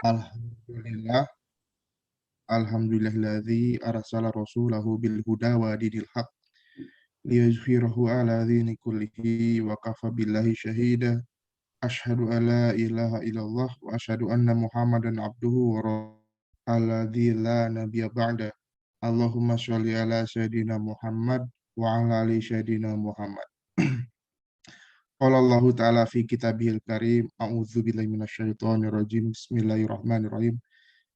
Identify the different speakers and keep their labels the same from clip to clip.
Speaker 1: Alhamdulillah, alhamdulillahilladzi arsala rasulahu bil huda wa dinil haq liyuzhirahu ala dini kullihi wa kafa billahi syahida. Asyhadu an la ilaha illallah wa asyhadu anna Muhammadan abduhu wa rasuluhu alladzi la nabiyya ba'da. Allahumma sholli ala sayyidina Muhammad wa ala ali sayyidina Muhammad. Qala Allah Ta'ala fi kitabihil karim, a'udzu billahi minasyaitonir rajim. Bismillahirrahmanirrahim.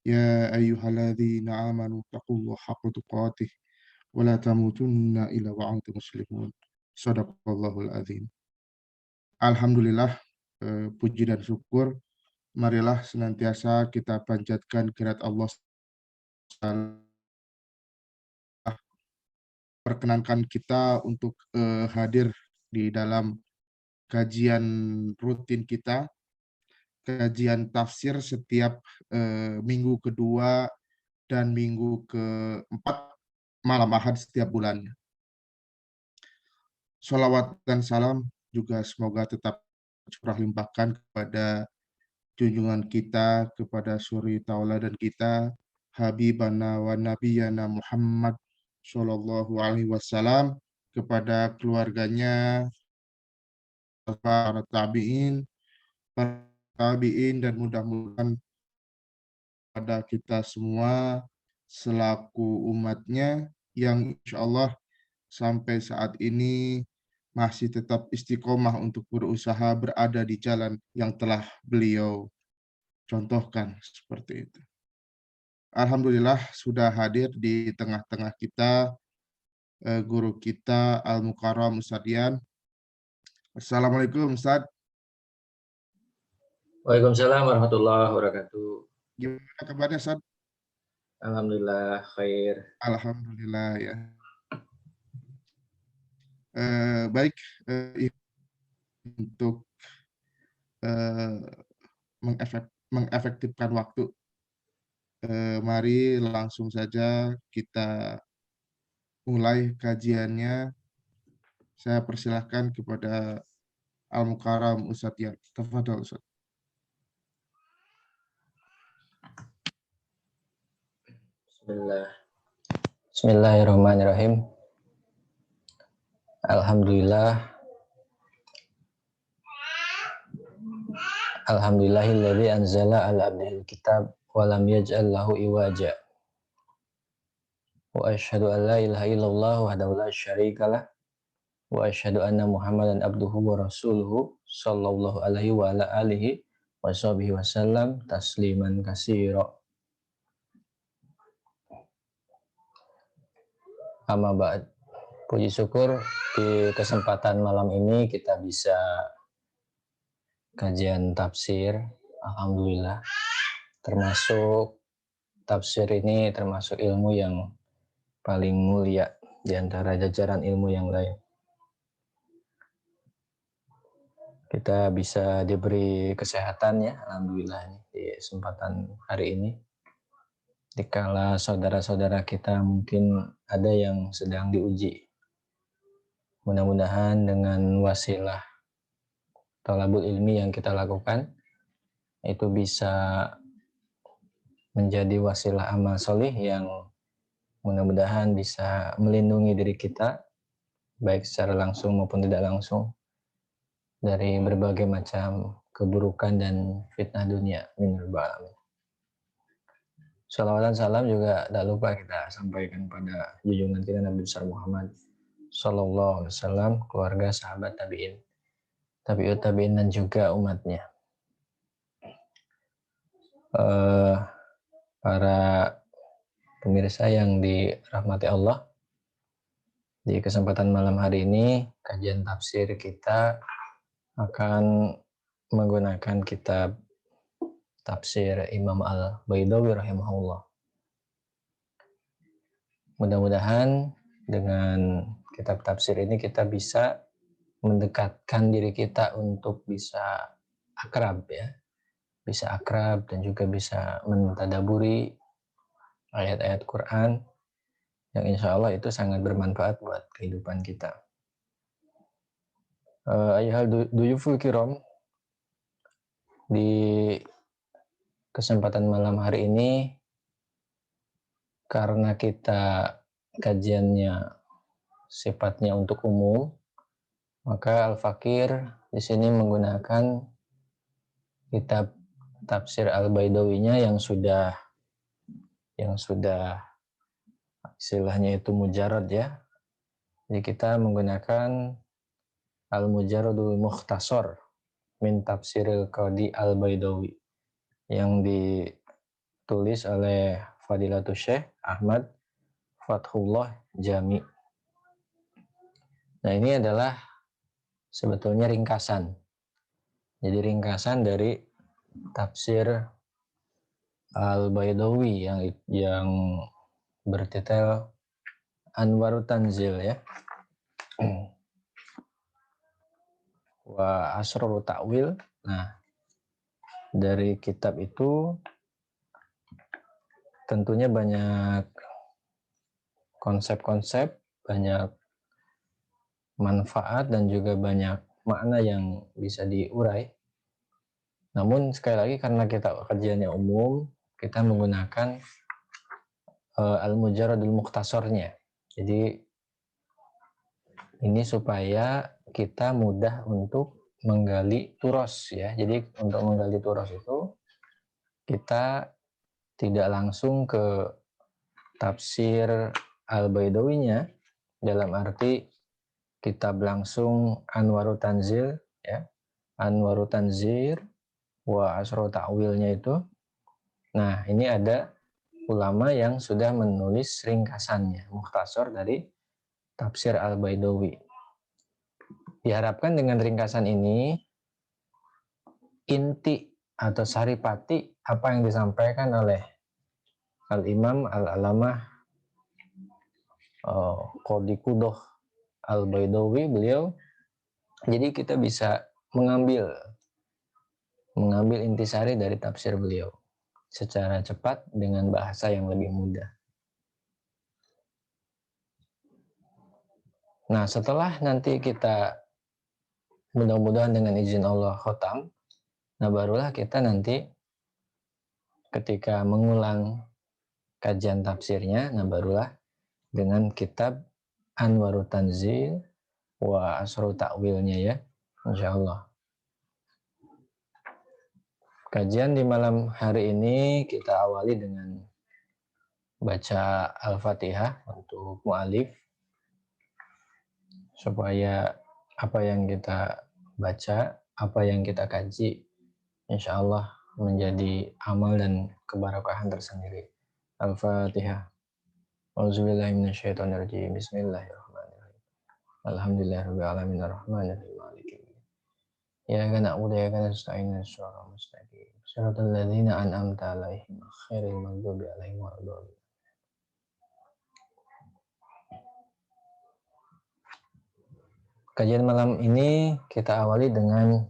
Speaker 1: Ya ayyuhalladzina amanu taqullaha haqqa tuqatih wa la tamutunna illa wa antum muslimun. Shadaqallahul azim. Alhamdulillah, puji dan syukur marilah senantiasa kita panjatkan kehadirat Allah Ta'ala. Perkenankan kita untuk hadir di dalam kajian rutin kita, kajian tafsir setiap minggu kedua dan minggu keempat malam Ahad setiap bulannya. Sholawat dan salam juga semoga tetap curah limpahkan kepada junjungan kita, kepada suri tauladan kita, Habibana wa Nabiyana Muhammad Sallallahu Alaihi Wasallam, kepada keluarganya, para tabiin, dan mudah-mudahan pada kita semua selaku umatnya yang insya Allah sampai saat ini masih tetap istiqomah untuk berusaha berada di jalan yang telah beliau contohkan seperti itu. Alhamdulillah sudah hadir di tengah-tengah kita guru kita Al-Mukarram Ustadz Dian. Assalamualaikum Ustadz.
Speaker 2: Waalaikumsalam warahmatullahi wabarakatuh.
Speaker 1: Gimana kabarnya Ustadz?
Speaker 2: Alhamdulillah khair.
Speaker 1: Alhamdulillah ya. Baik, untuk mengefektifkan waktu, mari langsung saja kita mulai kajiannya. Saya persilahkan kepada Al-Mukarram Ustadz Dian. Tafadhol Ustadz.
Speaker 2: Bismillahirrahmanirrahim. Alhamdulillahilladzi anzala ala abdihil kitab wa lam yaj'al lahu iwaja. Wa asyhadu an la ilaha illallah wahdahu la syarikalah wa asyhadu anna Muhammadan abduhu wa rasuluhu sallallahu alaihi wa ala alihi wa sahbihi wasallam tasliman katsira. Amma ba'd. Puji syukur di kesempatan malam ini kita bisa kajian tafsir. Alhamdulillah. Termasuk tafsir ini termasuk ilmu yang paling mulia di antara jajaran ilmu yang lain. Kita bisa diberi kesehatan ya, alhamdulillah di kesempatan hari ini. Dikala saudara-saudara kita mungkin ada yang sedang diuji. Mudah-mudahan dengan wasilah thalabul ilmi yang kita lakukan itu bisa menjadi wasilah amal solih yang mudah-mudahan bisa melindungi diri kita baik secara langsung maupun tidak langsung dari berbagai macam keburukan dan fitnah dunia. Salawat dan salam juga tak lupa kita sampaikan pada junjungan kita Nabi besar Muhammad Sallallahu Alaihi Wasallam, keluarga, sahabat, tabiin, tabiut tabiin dan juga umatnya. Para pemirsa yang dirahmati Allah, di kesempatan malam hari ini kajian tafsir kita akan menggunakan kitab tafsir Imam Al-Baidawi rahimahullah. Mudah-mudahan dengan kitab tafsir ini kita bisa mendekatkan diri kita untuk bisa akrab ya. Bisa akrab dan juga bisa mentadaburi ayat-ayat Quran yang insya Allah itu sangat bermanfaat buat kehidupan kita. Ayuhal duyuful kiram, di kesempatan malam hari ini, karena kita kajiannya sifatnya untuk umum, maka Al-Fakir di sini menggunakan kitab tafsir Al-Baidawinya yang sudah istilahnya itu mujarad ya. Jadi kita menggunakan Al-Mujaradul Mukhtasar min Tafsiril Qadi Al-Baidawi yang ditulis oleh Fadilatul Syekh Ahmad Fathullah Jami. Nah, ini adalah sebetulnya ringkasan. Jadi ringkasan dari tafsir Al-Baidawi yang bertitel Anwarut Tanzil ya. Wa Asrarut Ta'wil. Nah, dari kitab itu tentunya banyak konsep-konsep, banyak manfaat dan juga banyak makna yang bisa diurai. Namun sekali lagi karena kita kajiannya umum, kita menggunakan Al-Mujaradul Mukhtasarnya. Jadi ini supaya kita mudah untuk menggali turos ya. Jadi untuk menggali turos itu kita tidak langsung ke tafsir Al-Baidawinya dalam arti kitab langsung Anwarut Tanzil ya. Anwarut Tanzil wa Asrarut Ta'wilnya itu. Nah, ini ada ulama yang sudah menulis ringkasannya, mukhtasar dari tafsir Al-Baidawi. Diharapkan dengan ringkasan ini inti atau saripati apa yang disampaikan oleh Al-Imam Al-Alamah Qadi Qudoh Al-Baidawi beliau, jadi kita bisa mengambil intisari dari tafsir beliau secara cepat dengan bahasa yang lebih mudah. Nah, setelah nanti kita mudah-mudahan dengan izin Allah khotam, nah barulah kita nanti ketika mengulang kajian tafsirnya, nah barulah dengan kitab Anwarut Tanzil wa Asrarut Ta'wilnya ya, insyaallah. Kajian di malam hari ini kita awali dengan baca Al-Fatihah untuk mu'alif, supaya apa yang kita baca, apa yang kita kaji, insya Allah menjadi amal dan keberkahan tersendiri. Al-Fatihah. Auzubillahiminasyaitonirrajim. Bismillahirrahmanirrahim. Alhamdulillahirabbil alamin arrahmanirrahim maliki yaumiddin. Iyyaka na'budu wa iyyaka nasta'in ihdinas mustaqim. Shiratal ladzina an'amta 'alaihim ghairil maghdubi 'alaihim waladdallin. Kajian malam ini kita awali dengan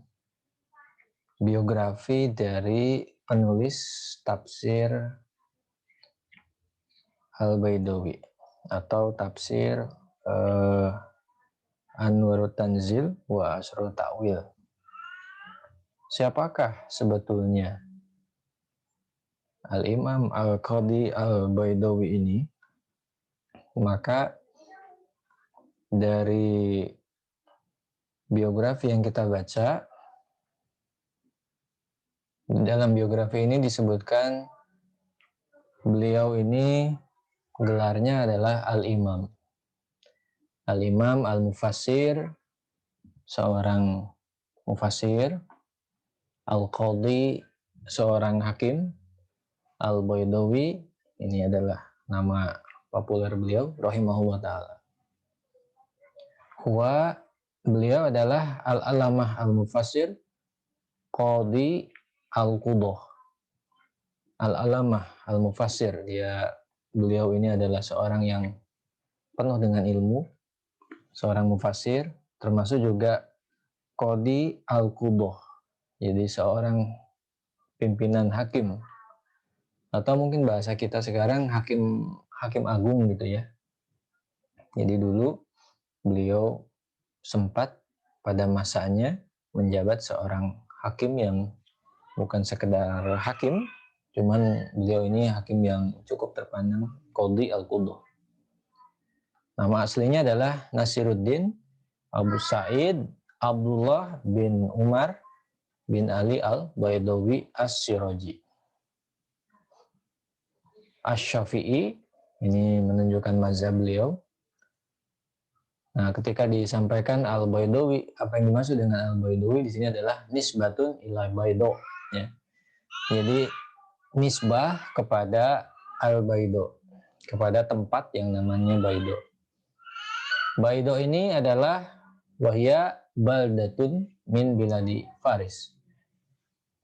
Speaker 2: biografi dari penulis tafsir Al-Baidawi atau tafsir Anwarut Tanzil wa Asrarut Ta'wil. Siapakah sebetulnya Al-Imam Al-Qadi Al-Baidawi ini? Maka dari biografi yang kita baca, dalam biografi ini disebutkan beliau ini gelarnya adalah Al-Imam. Al-Imam Al-Mufassir, seorang mufassir. Al-Qadi, seorang hakim. Al-Baidawi, ini adalah nama populer beliau, rahimahullah ta'ala. Beliau adalah Al-Alamah Al-Mufassir Qadi Al-Qudoh. Al-Alamah Al-Mufassir, beliau ini adalah seorang yang penuh dengan ilmu, seorang mufassir, termasuk juga Qadi Al-Qudoh, jadi seorang pimpinan hakim, atau mungkin bahasa kita sekarang hakim agung gitu ya. Jadi dulu beliau sempat pada masanya menjabat seorang hakim yang bukan sekedar hakim, Cuman beliau ini hakim yang cukup terpandang, Qadhi al-Qudah. Nama aslinya adalah Nasiruddin Abu Sa'id Abdullah bin Umar bin Ali al-Baydawi as-Siraji. Asy-Syafi'i, ini menunjukkan mazhab beliau. Nah, ketika disampaikan al-Baydawi, apa yang dimaksud dengan al-Baydawi di sini adalah nisbatun ila Baydo, ya. Jadi nisbah kepada al-Baydo, kepada tempat yang namanya Baydo. Baydo ini adalah wahya baldatun min biladi Faris.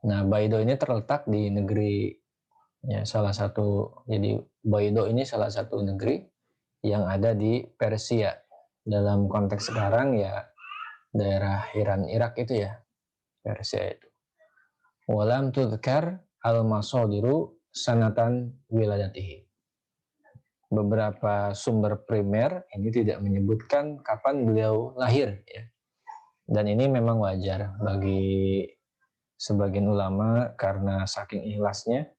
Speaker 2: Nah, Baydo ini terletak di negeri, ya, salah satu, jadi Baydo ini salah satu negeri yang ada di Persia. Dalam konteks sekarang ya daerah Iran, Irak itu ya, Persia itu. Walam tudhkar al-masadiru sanatan wiladatihi. Beberapa sumber primer ini tidak menyebutkan kapan beliau lahir, ya. Dan ini memang wajar bagi sebagian ulama karena saking ikhlasnya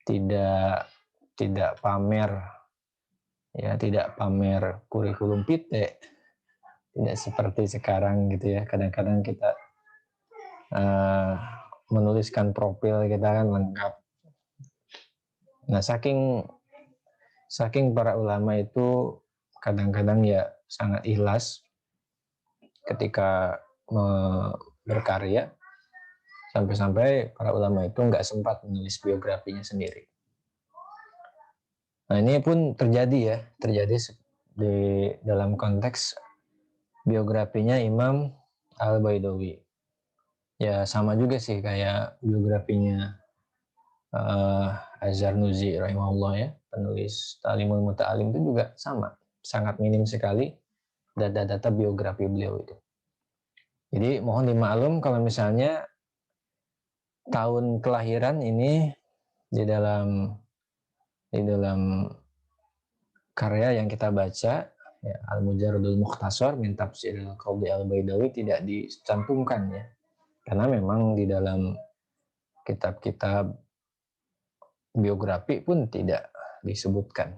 Speaker 2: tidak pamer, ya, tidak pamer kurikulum pite, tidak seperti sekarang gitu ya. Kadang-kadang kita menuliskan profil kita kan lengkap. Nah, saking para ulama itu kadang-kadang ya sangat ikhlas ketika berkarya, sampai-sampai para ulama itu nggak sempat menulis biografinya sendiri. Nah, ini pun terjadi di dalam konteks biografinya Imam Al-Baydawi. Ya sama juga sih kayak biografinya Az-Zarnuzi rahimahullah, ya, penulis Ta'limul Muta'alim, itu juga sama, sangat minim sekali data-data biografi beliau itu. Jadi mohon dimaklum kalau misalnya tahun kelahiran ini di dalam karya yang kita baca, ya, Al-Mujarradul Mukhtasar min Tafsir Qadhi Al-Baydawi tidak dicantumkan, ya, karena memang di dalam kitab-kitab biografi pun tidak disebutkan.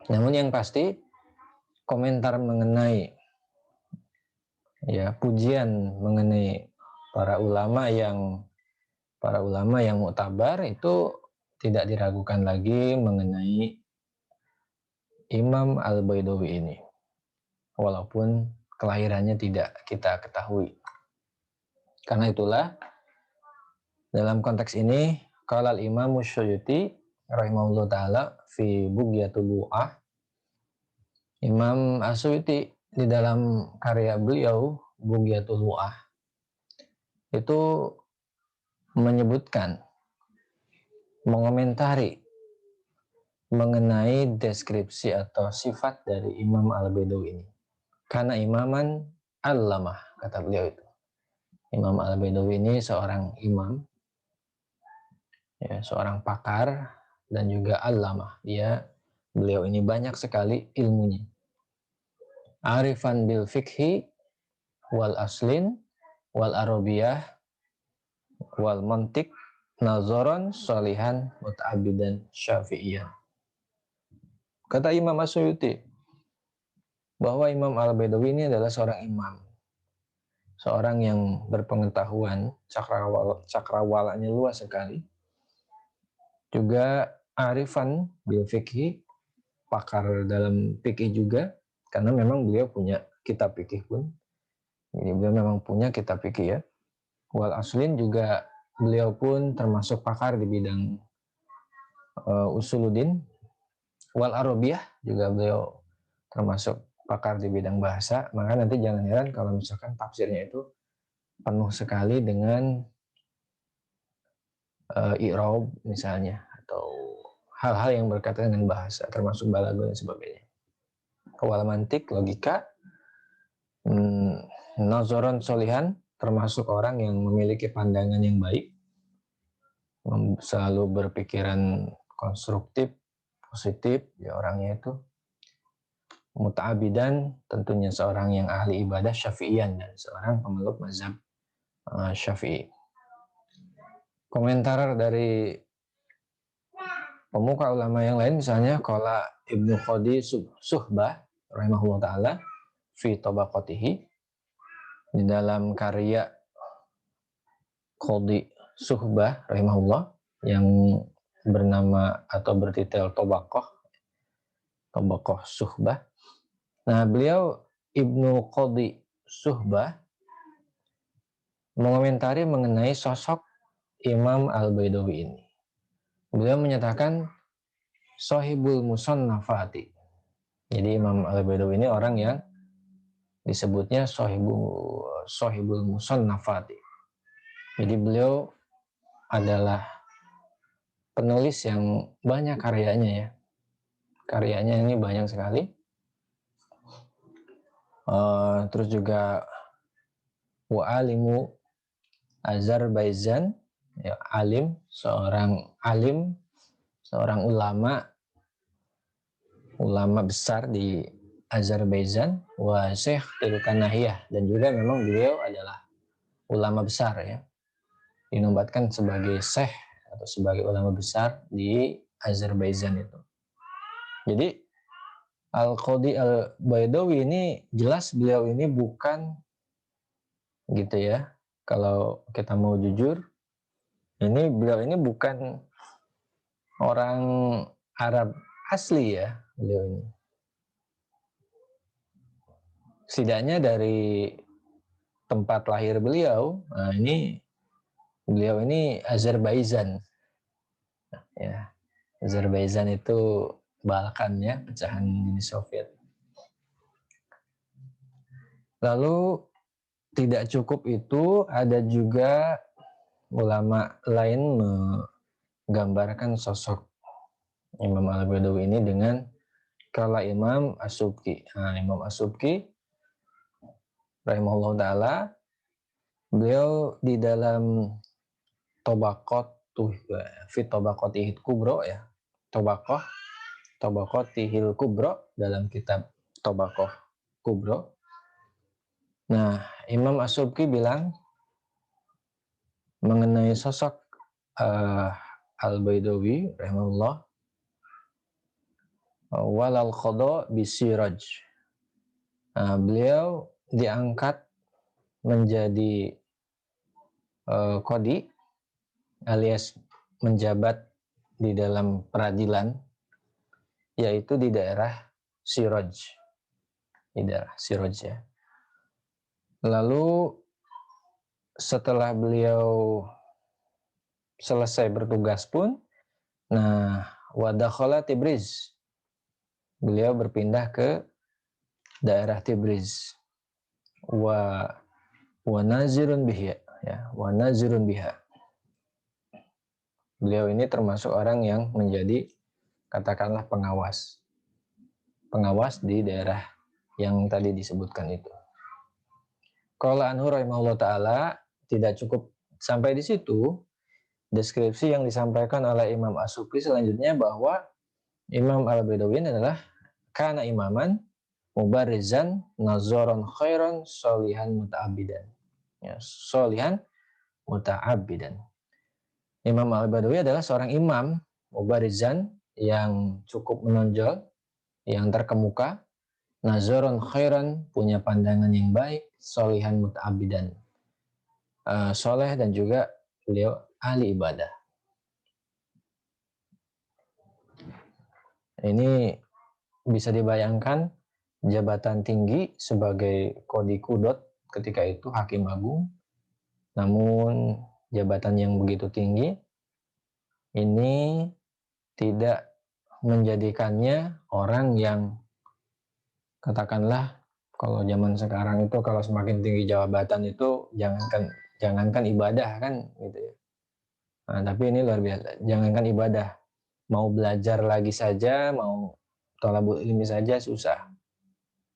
Speaker 2: Namun yang pasti komentar mengenai, ya, pujian mengenai para ulama yang muktabar itu tidak diragukan lagi mengenai Imam Al-Baydawi ini, walaupun kelahirannya tidak kita ketahui. Karena itulah dalam konteks ini qala al-Imam Suyuti rahimahullah taala fi Bughyatul Bu'ah, Imam As-Suyuti di dalam karya beliau Bughyatul Bu'ah itu menyebutkan, mengomentari mengenai deskripsi atau sifat dari Imam Al-Baydawi ini. Karena imaman allamah, kata beliau itu. Imam Al-Baydawi ini seorang imam, ya, seorang pakar, dan juga allamah. Beliau ini banyak sekali ilmunya. Arifan bil fikhi wal aslin wal arabiyah wal mantik nazoron solihan muta'abidan syafi'iyan. Kata Imam As-Suyuti bahwa Imam Al-Baydawi ini adalah seorang imam, seorang yang berpengetahuan, cakrawalanya luas sekali, juga arifan bil fikih, pakar dalam fikih juga, karena memang beliau punya kitab fikih pun. Jadi beliau memang punya kitab fikih, ya. Wal aslin juga beliau pun termasuk pakar di bidang usuluddin. Wal arabiyah juga beliau termasuk pakar di bidang bahasa. Maka nanti jangan heran kalau misalkan tafsirnya itu penuh sekali dengan i'rab misalnya, atau hal-hal yang berkaitan dengan bahasa, termasuk balaghah dan sebagainya. Wal mantik, logika. Nazoron solihan, termasuk orang yang memiliki pandangan yang baik, selalu berpikiran konstruktif, positif, ya, orangnya itu. Muta'abidan, tentunya seorang yang ahli ibadah syafi'iyan, dan seorang pemeluk mazhab Syafi'i. Komentar dari pemuka ulama yang lain misalnya qala Ibnu Qadi Suhbah rahimahullah taala fi tabaqatihi, di dalam karya Qadi Suhbah rahimahullah yang bernama atau bertitel Tabaqah Suhbah. Nah, beliau Ibnu Qadi Suhbah mengomentari mengenai sosok Imam Al-Baidawi ini. Beliau menyatakan Sohibul Musannafati. Jadi Imam Al-Baidawi ini orang yang disebutnya Sohibul Musannafati. Jadi beliau adalah penulis yang banyak karyanya ya. Karyanya ini banyak sekali. Terus juga wa'alimu Azerbaijan, ya, seorang ulama besar di Azerbaijan, wa Syekh Tilkanahiyah, dan juga memang beliau adalah ulama besar ya, dinobatkan sebagai syekh atau sebagai ulama besar di Azerbaijan itu. Jadi Al-Qadi Al-Baidawi ini jelas beliau ini bukan gitu ya, kalau kita mau jujur, beliau ini bukan orang Arab asli ya, beliau ini. Setidaknya dari tempat lahir beliau, beliau ini Azerbaijan. Ya, Azerbaijan itu Balkan ya, pecahan Uni Soviet. Lalu tidak cukup itu, ada juga ulama lain menggambarkan sosok Imam Al-Baidawi ini dengan kala Imam As-Subki. Nah, Imam As-Subki rahimahullah ta'ala, beliau di dalam Fit Tabaqatihil Kubro ya, Tabaqatihil Kubro, dalam kitab Tabaqah Kubro. Nah, Imam As-Subki bilang mengenai sosok Al-Baidawi rahimahullah, walal qada bisiraj. Beliau diangkat menjadi qadi alias menjabat di dalam peradilan, yaitu di daerah Siraj. Di daerah Siraj ya. Lalu setelah beliau selesai bertugas pun, wadakhala Tibriz. Beliau berpindah ke daerah Tibriz. Wa nazirun biha ya, wa nazirun biha. Beliau ini termasuk orang yang menjadi katakanlah pengawas di daerah yang tadi disebutkan itu. Qala anhu rahimahullah ta'ala, tidak cukup sampai di situ. Deskripsi yang disampaikan oleh Imam As-Subki selanjutnya bahwa Imam Al-Baidawi adalah kana imaman mubarizan nazoron khairan solihan muta'abidan. Ya, solihan muta'abidan. Imam Al-Baidawi adalah seorang imam mubarizan yang cukup menonjol, yang terkemuka, nazoron khairan, punya pandangan yang baik, solihan muta'abidan, soleh, dan juga beliau ahli ibadah. Ini bisa dibayangkan jabatan tinggi sebagai Qadi Qudot ketika itu, hakim agung, namun jabatan yang begitu tinggi ini tidak menjadikannya orang yang katakanlah kalau zaman sekarang itu kalau semakin tinggi jabatan itu jangankan ibadah kan gitu ya. Nah, tapi ini luar biasa, jangankan ibadah, mau belajar lagi saja, mau thalabul ilmi saja susah.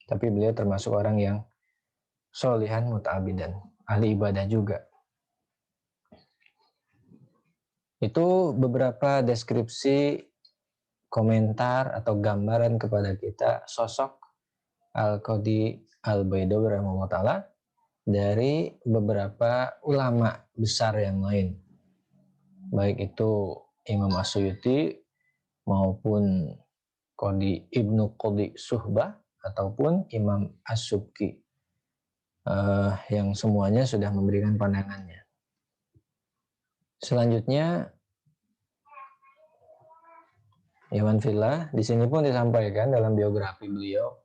Speaker 2: Tapi beliau termasuk orang yang sholihan muta'abidan, ahli ibadah juga. Itu beberapa deskripsi, komentar atau gambaran kepada kita sosok Al-Qadi Al-Baidawi rahimahullah ta'ala dari beberapa ulama besar yang lain. baik itu Imam As-Suyuti maupun Ibnu Qodi Suhbah ataupun Imam As-Subki, yang semuanya sudah memberikan pandangannya. Selanjutnya, Iwan Fillah di sini pun disampaikan dalam biografi beliau,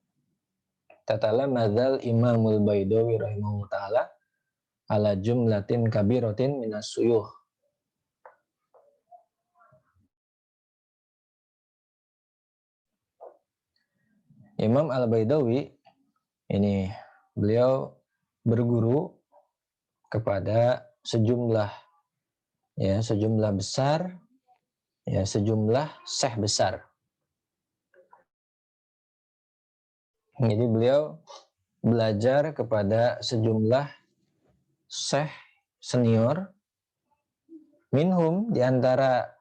Speaker 2: tatala madzal Imamul Baidawi rahimahullah ta'ala ala jumlatin kabiratin minas suyuh. Imam Al-Baidawi ini beliau berguru kepada sejumlah besar, sejumlah syekh besar. Jadi beliau belajar kepada sejumlah syekh senior, minhum, di antara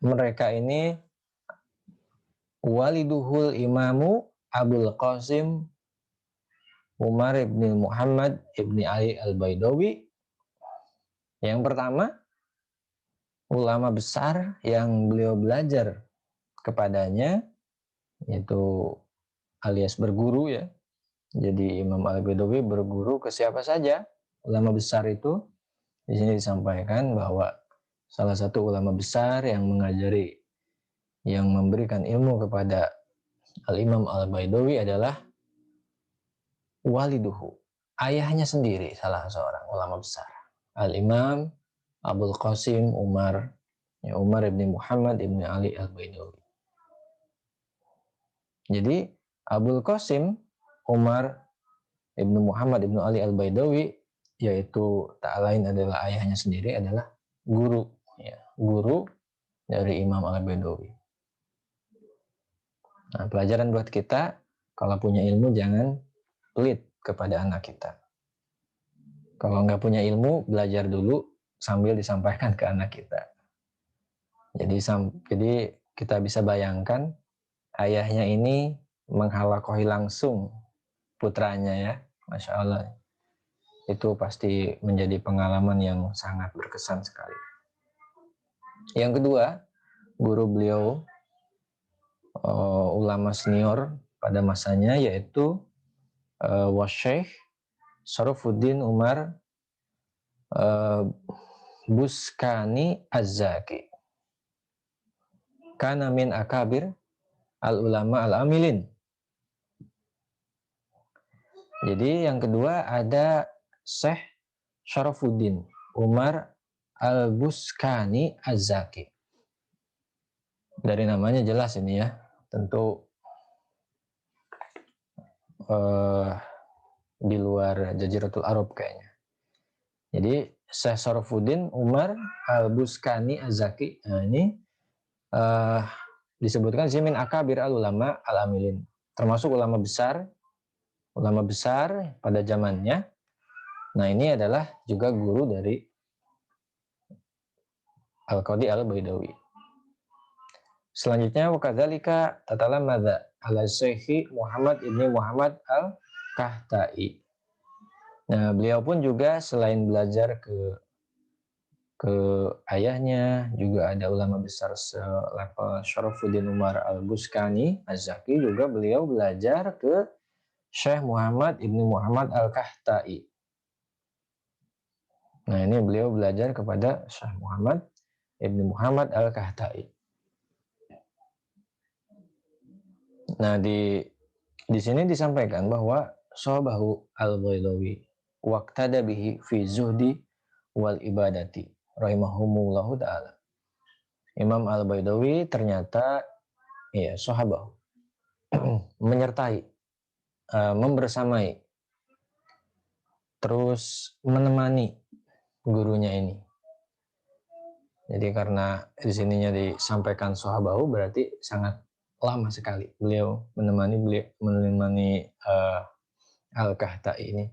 Speaker 2: mereka ini waliduhul imamu Abul Qasim Umar ibn Muhammad ibn Ali al-Baidawi. Yang pertama, ulama besar yang beliau belajar kepadanya, yaitu alias berguru ya. Jadi Imam Al-Baidawi berguru ke siapa saja ulama besar itu. Di sini disampaikan bahwa salah satu ulama besar yang mengajari, yang memberikan ilmu kepada Al-Imam Al-Baidawi adalah waliduhu, ayahnya sendiri, salah seorang ulama besar, Al-Imam Abul Qasim Umar ibn Muhammad ibn Ali Al-Baidawi. Jadi Abul Qasim Umar ibn Muhammad ibn Ali Al-Baidawi, yaitu tak lain adalah ayahnya sendiri, adalah guru dari Imam Al-Baidawi. Nah, pelajaran buat kita, kalau punya ilmu jangan pelit kepada anak kita. Kalau nggak punya ilmu, belajar dulu sambil disampaikan ke anak kita. Jadi kita bisa bayangkan ayahnya ini menghalakohi langsung putranya ya, Masya Allah. Itu pasti menjadi pengalaman yang sangat berkesan sekali. Yang kedua, guru beliau, ulama senior pada masanya, yaitu Wasyekh Syarafuddin Umar Buskani Az-Zaki. Kana min akabir al-ulama al-amilin. Jadi yang kedua ada Syekh Syarafuddin Umar Al-Buskani Az-Zaki. Dari namanya jelas ini ya, tentu di luar Jaziratul Arab kayaknya. Jadi Syekh Syarafuddin Umar Al-Buskani Az-Zaki, nah ini disebutkan min akabir al-ulama al-amilin, termasuk ulama besar pada zamannya. Nah, ini adalah juga guru dari Al-Qadi Al-Baidawi. Selanjutnya, wakadzalika tatalamadza ala Syekh Muhammad ibni Muhammad Al-Kahtai. Nah, beliau pun juga selain belajar ke ayahnya, juga ada ulama besar selevel Syarafuddin Umar Al-Buskani Az-Zaki, juga beliau belajar ke Syekh Muhammad ibni Muhammad Al-Kahtai. Nah, ini beliau belajar kepada Syekh Muhammad ibni Muhammad Al-Kahtai. Nah, di sini disampaikan bahwa sahabahu Al-Baidawi waqtada bihi fi zuhdi wal ibadati rahimahumullahu ta'ala. Imam Al-Baidawi ternyata sahabahu menyertai, membersamai, terus menemani gurunya ini. Jadi karena di sininya disampaikan sahabahu, berarti sangat lama sekali beliau menemani Al-Kahtai ini.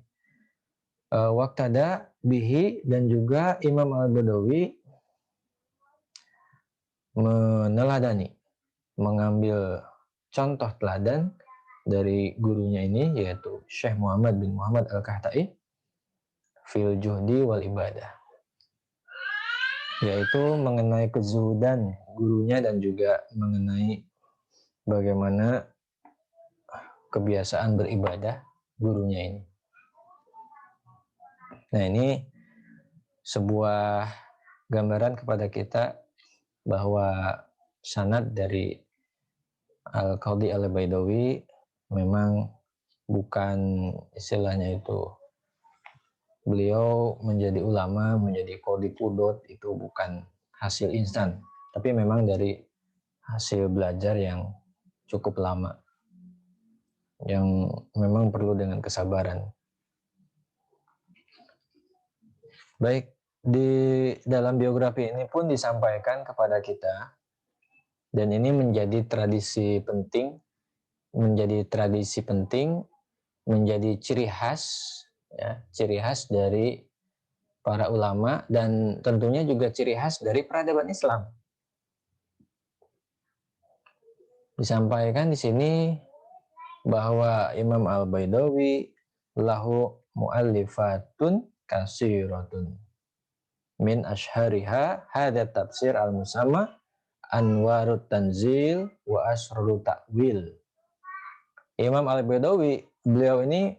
Speaker 2: Waqtada bihi, dan juga Imam Al-Baidawi meneladani, mengambil contoh teladan dari gurunya ini, yaitu Syekh Muhammad bin Muhammad Al-Kahtai fil juhdi wal ibadah, yaitu mengenai kezuhudan gurunya dan juga mengenai bagaimana kebiasaan beribadah gurunya ini. Nah, ini sebuah gambaran kepada kita bahwa sanad dari Al-Qadhi Al-Baidawi memang bukan istilahnya itu beliau menjadi ulama, menjadi qadhi qudot, itu bukan hasil instan, tapi memang dari hasil belajar yang cukup lama, yang memang perlu dengan kesabaran. Baik, di dalam biografi ini pun disampaikan kepada kita, dan ini menjadi tradisi penting, menjadi ciri khas, ya, ciri khas dari para ulama dan tentunya juga ciri khas dari peradaban Islam. Disampaikan di sini bahwa Imam Al-Baidawi lahu mu'allifatun kasiratun min ashhariha hadha tafsir al-musamma Anwarut Tanzil wa Asrarut Ta'wil. Imam Al-Baidawi, beliau ini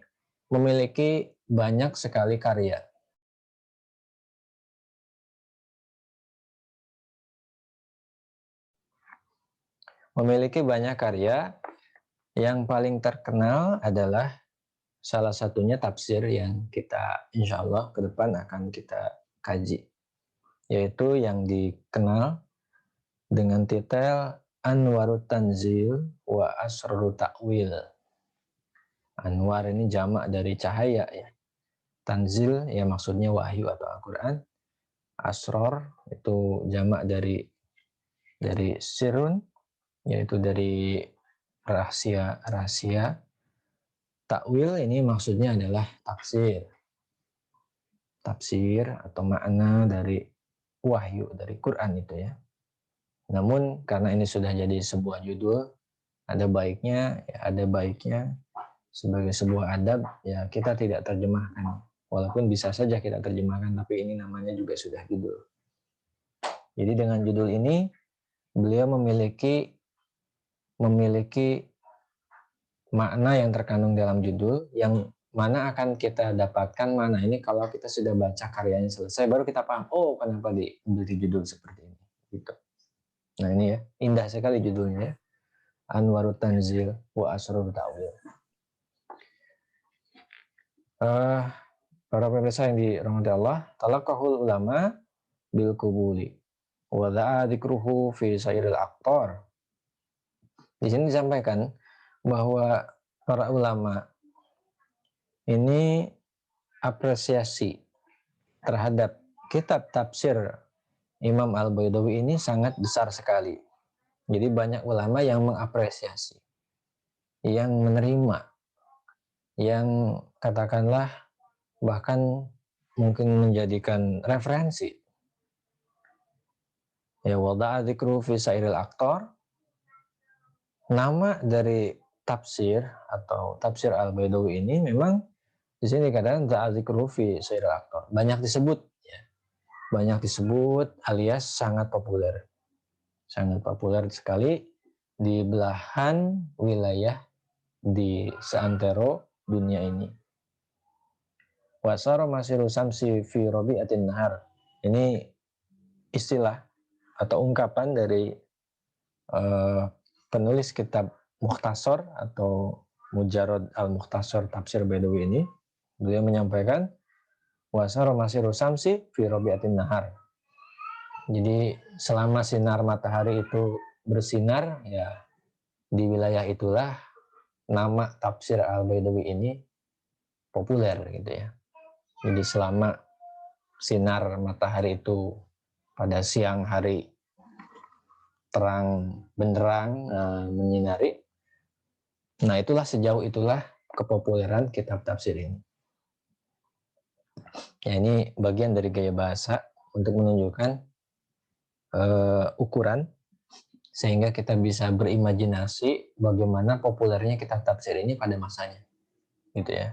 Speaker 2: memiliki banyak sekali karya. Memiliki banyak karya, yang paling terkenal adalah salah satunya tafsir yang kita insya Allah ke depan akan kita kaji, yaitu yang dikenal dengan titel Anwarut Tanzil wa Asrarut Ta'wil. Anwar ini jamak dari cahaya, ya. Tanzil ya maksudnya wahyu atau Al-Quran. Asror itu jamak dari sirun, yaitu dari rahasia. Takwil ini maksudnya adalah tafsir atau makna dari wahyu dari Quran itu, ya. Namun karena ini sudah jadi sebuah judul, ada baiknya sebagai sebuah adab, ya kita tidak terjemahkan. Walaupun bisa saja kita terjemahkan, tapi ini namanya juga sudah judul. Jadi dengan judul ini beliau memiliki makna yang terkandung dalam judul, yang mana akan kita dapatkan mana ini kalau kita sudah baca karyanya selesai, baru kita paham, oh kenapa diberi judul seperti ini, gitu. Nah ini ya, indah sekali judulnya, ya. Anwarut Tanzil wa Asrarut Ta'wil. Para pemirsa yang dirahmati Allah, talaqahul ulama bil qubuli wa da'a dzikruhu fi sairil aqtar. Di sini disampaikan bahwa para ulama ini apresiasi terhadap kitab tafsir Imam Al-Baidawi ini sangat besar sekali. Jadi banyak ulama yang mengapresiasi, yang menerima, yang katakanlah bahkan mungkin menjadikan referensi. Ya, wada'a dzikru fi sairil aqtar. Nama dari tafsir atau tafsir Al-Baidawi ini memang di sini dikatakan wada'a dzikru fi sairil aqtar. Banyak disebut, ya. Banyak disebut alias sangat populer. Sangat populer sekali di belahan wilayah di seantero dunia ini. Wasara masiru samsi fi rabi'atin nahar. Ini istilah atau ungkapan dari penulis kitab Mukhtasar atau Mujarrad al-Mukhtasar tafsir Baidawi ini. Beliau menyampaikan wasara masiru samsi fi rabi'atin nahar. Jadi selama sinar matahari itu bersinar, ya di wilayah itulah nama tafsir Al-Baidawi ini populer, gitu ya. Jadi selama sinar matahari itu pada siang hari terang benderang menyinari, nah sejauh itulah kepopuleran kitab tafsir ini. Ya, ini bagian dari gaya bahasa untuk menunjukkan ukuran sehingga kita bisa berimajinasi bagaimana populernya kitab tafsir ini pada masanya, gitu ya.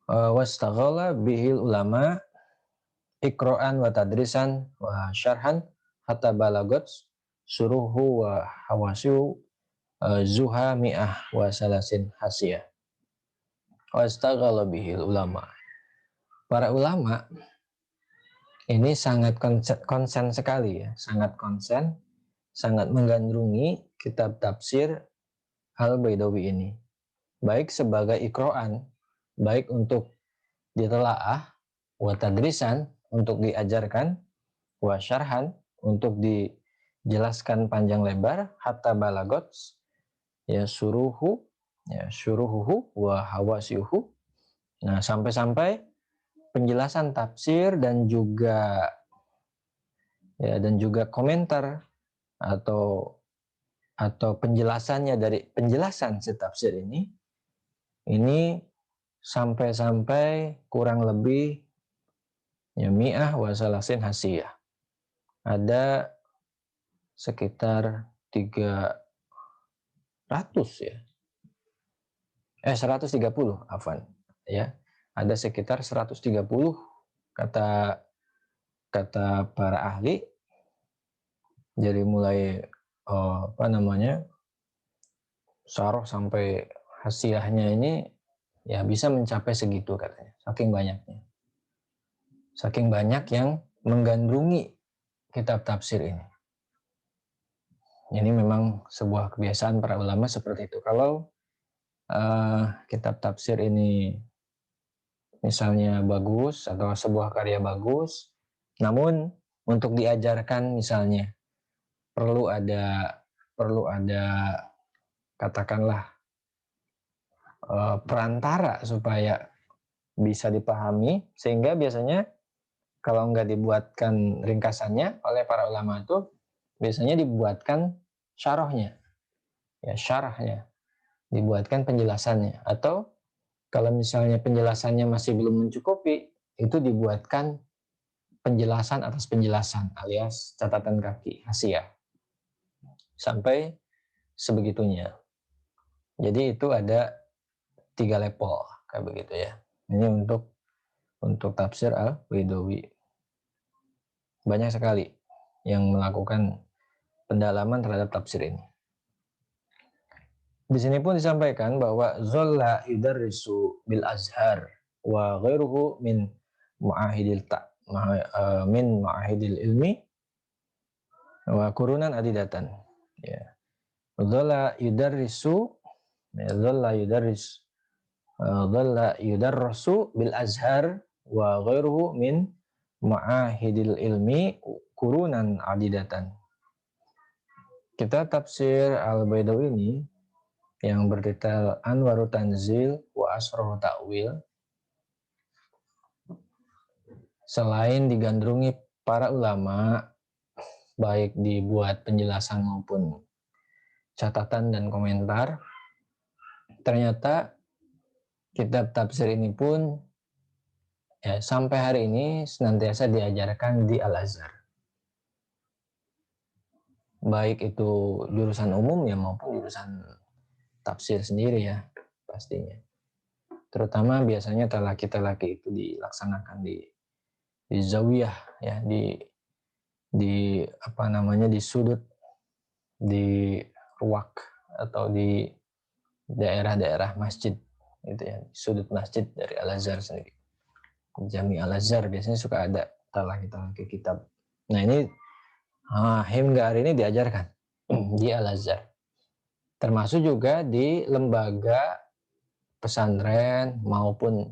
Speaker 2: Wastaghala bihil ulama iqra'an wa tadrisan wa syarhan hatta balagot suruhu wa hawasiu zuha mi'ah wa salasin hasiyah wa istaghala bihil ulama. Para ulama ini sangat konsen sekali ya, sangat konsen, sangat menggandrungi kitab tafsir Al-Baidawi ini. Baik sebagai iqra'an, baik untuk ditelaah, wa tadrisan untuk diajarkan, wa syarhan untuk dijelaskan panjang lebar, hatta balagot ya suruhuhu wa hawasiuhu. Nah, sampai-sampai penjelasan tafsir dan juga komentar atau penjelasannya dari penjelasan si tafsir ini sampai kurang lebih ya mi'ah wa salasin hasiyah. Ada sekitar 300 ya. 130 afwan ya. Ada sekitar 130 kata para ahli, jadi mulai syarah sampai hasiyahnya ini ya bisa mencapai segitu katanya, saking banyak yang menggandrungi kitab tafsir ini. Ini memang sebuah kebiasaan para ulama seperti itu. Kalau kitab tafsir ini misalnya bagus atau sebuah karya bagus, namun untuk diajarkan misalnya perlu ada katakanlah perantara supaya bisa dipahami, sehingga biasanya kalau nggak dibuatkan ringkasannya oleh para ulama itu biasanya dibuatkan syarahnya, dibuatkan penjelasannya, atau kalau misalnya penjelasannya masih belum mencukupi, itu dibuatkan penjelasan atas penjelasan alias catatan kaki, hasiyah. Sampai sebegitunya. Jadi itu ada 3 level kayak begitu ya. Ini untuk tafsir Al-Baidawi. Banyak sekali yang melakukan pendalaman terhadap tafsir ini. Di sini pun disampaikan bahwa zolla yudarrisu bil azhar wa ghairuhu min ma'ahidil ilmi wa kurunan adidatan. Ya. Zolla yudarrisu bil azhar wa ghairuhu min ma'ahidil ilmi kurunan adidatan. Kitab tafsir Al-Baidawi ini yang berdetail Anwaru Tanzil wa Asrohu Ta'wil, selain digandrungi para ulama, baik dibuat penjelasan maupun catatan dan komentar, ternyata kitab tafsir ini pun ya, sampai hari ini senantiasa diajarkan di Al-Azhar. Baik itu jurusan umum ya maupun jurusan tafsir sendiri ya pastinya. Terutama biasanya talaki-talaki itu dilaksanakan di zawiyah ya, di sudut, di ruwak atau di daerah-daerah masjid gitu ya, sudut masjid dari Al-Azhar sendiri. Jami Al-Azhar biasanya suka ada talaki-talaki kitab. Nah ini hingga hari ini diajarkan di Al-Azhar. Termasuk juga di lembaga pesantren maupun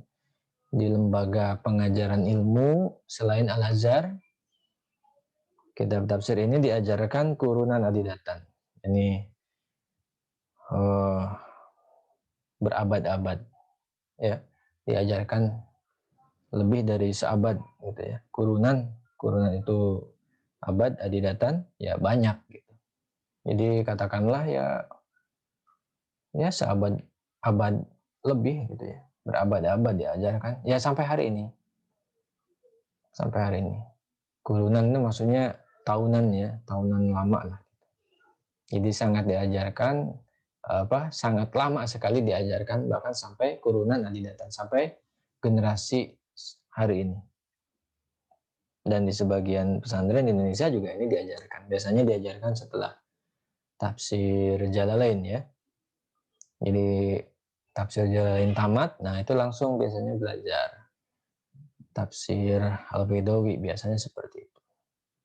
Speaker 2: di lembaga pengajaran ilmu selain Al-Azhar. Kitab tafsir ini diajarkan kurunan adidatan. Ini berabad-abad ya, diajarkan lebih dari seabad gitu ya. Kurunan itu abad, adidatan ya banyak gitu. Jadi katakanlah ya seabad lebih gitu ya, berabad-abad diajarkan ya sampai hari ini. Kurunan itu maksudnya tahunan ya, tahunan lama lah. Jadi sangat diajarkan sangat lama sekali diajarkan, bahkan sampai kurunan adidatan, sampai generasi hari ini. Dan di sebagian pesantren di Indonesia juga ini diajarkan. Biasanya diajarkan setelah tafsir Jalalain ya. Jadi tafsir Jalalain tamat, nah itu langsung biasanya belajar tafsir Al-Baidawi, biasanya seperti itu.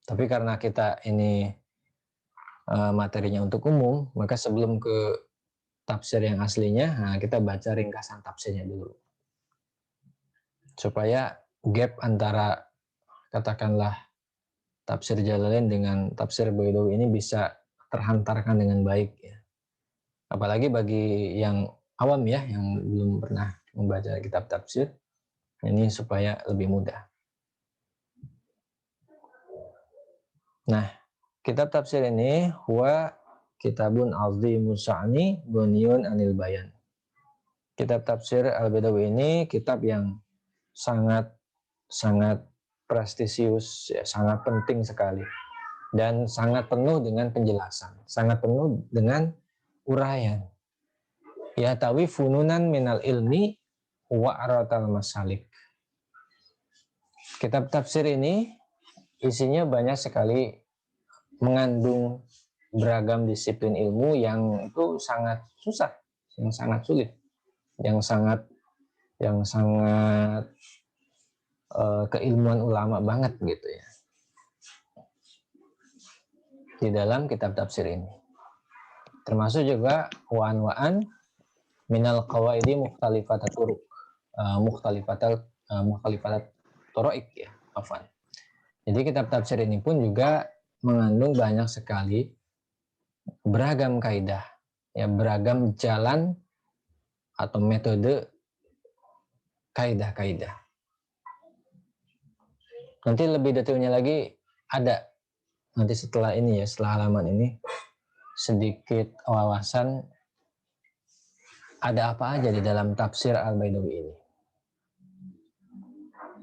Speaker 2: Tapi karena kita ini materinya untuk umum, maka sebelum ke tafsir yang aslinya, nah kita baca ringkasan tafsirnya dulu. Supaya gap antara katakanlah tafsir Jalalain dengan tafsir Baidawi ini bisa terhantarkan dengan baik ya. Apalagi bagi yang awam ya, yang belum pernah membaca kitab tafsir, ini supaya lebih mudah. Nah, kitab tafsir ini huwa kitabun azimus sya'ni buniyun anil bayan. Kitab tafsir Al-Baidawi ini kitab yang sangat prestisius, ya, sangat penting sekali dan sangat penuh dengan penjelasan, sangat penuh dengan uraian. Ya tawi fununan minal ilmi wa aratal masalik. Kitab tafsir ini isinya banyak sekali mengandung beragam disiplin ilmu yang itu sangat susah, yang sangat sulit, yang sangat keilmuan ulama banget gitu ya di dalam kitab tafsir ini. Termasuk juga waan minal qawaidi mukhtalifatat turuq, mukhtalifatat toroik ya, afan. Jadi kitab tafsir ini pun juga mengandung banyak sekali beragam kaidah, ya, beragam jalan atau metode kaidah-kaidah. Nanti lebih detailnya lagi ada nanti setelah ini ya, setelah halaman ini sedikit wawasan ada apa aja di dalam tafsir Al-Baidawi ini.